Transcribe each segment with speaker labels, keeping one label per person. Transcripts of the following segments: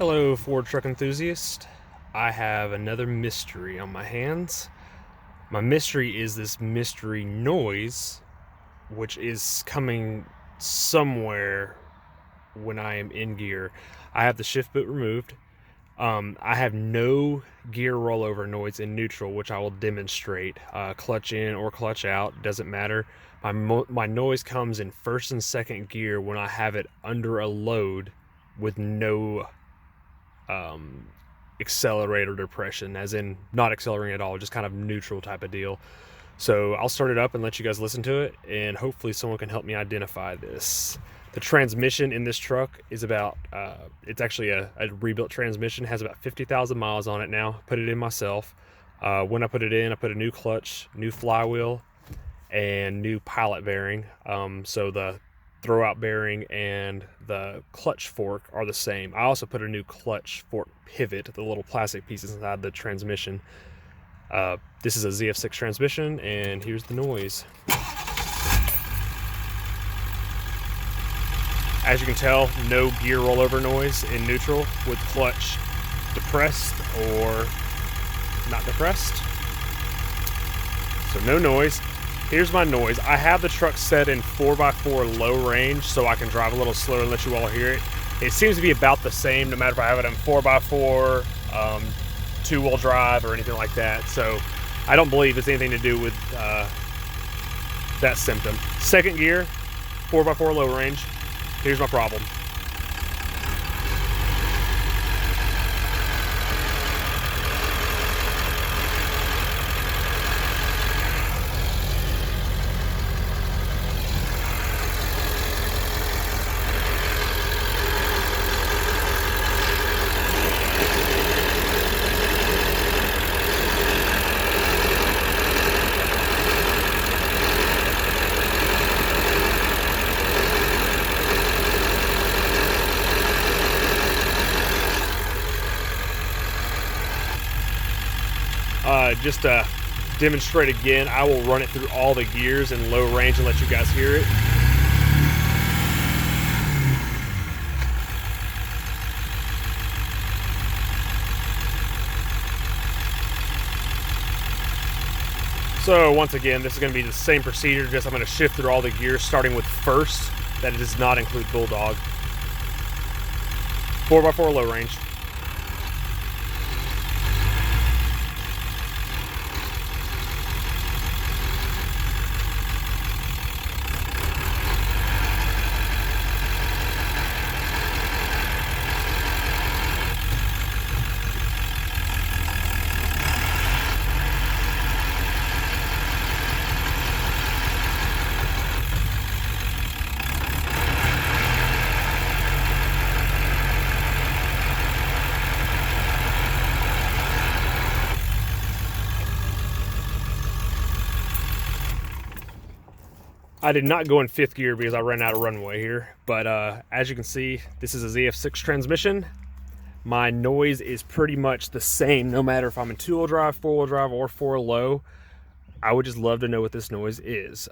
Speaker 1: Hello, Ford truck enthusiast. I have another mystery on my hands. My mystery is this mystery noise, which is coming somewhere when I am in gear. I have the shift boot removed. I have no gear rollover noise in neutral, which I will demonstrate. Clutch in or clutch out, doesn't matter. My noise comes in first and second gear when I have it under a load with no accelerator depression, as in not accelerating at all, just kind of neutral type of deal. So I'll start it up and let you guys listen to it, and hopefully someone can help me identify this. The transmission in this truck is about, it's actually a rebuilt transmission, has about 50,000 miles on it now. Put it in myself. When I put it in, I put a new clutch, new flywheel, and new pilot bearing. So the throwout bearing and the clutch fork are the same. I also put a new clutch fork pivot, the little plastic pieces inside the transmission. This is a ZF6 transmission, and here's the noise. As you can tell, no gear rollover noise in neutral with clutch depressed or not depressed. So no noise. Here's my noise. I have the truck set in 4x4 low range so I can drive a little slower and let you all hear it. It seems to be about the same no matter if I have it in 4x4, two-wheel drive, or anything like that. So I don't believe it's anything to do with that symptom. Second gear, 4x4 low range. Here's my problem. Just to demonstrate again, I will run it through all the gears in low range and let you guys hear it. So once again, this is going to be the same procedure, just I'm going to shift through all the gears starting with first. That does not include Bulldog. 4x4 low range. I did not go in fifth gear because I ran out of runway here, but as you can see, this is a ZF6 transmission. My noise is pretty much the same no matter if I'm in two-wheel drive, four-wheel drive, or four low. I would just love to know what this noise is.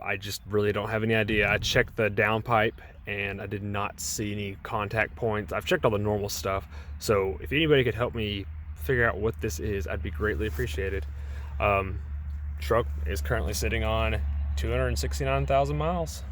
Speaker 1: I just really don't have any idea. I checked the downpipe and I did not see any contact points. I've checked all the normal stuff, so if anybody could help me figure out what this is, I'd be greatly appreciated. Truck is currently sitting on 269,000 miles.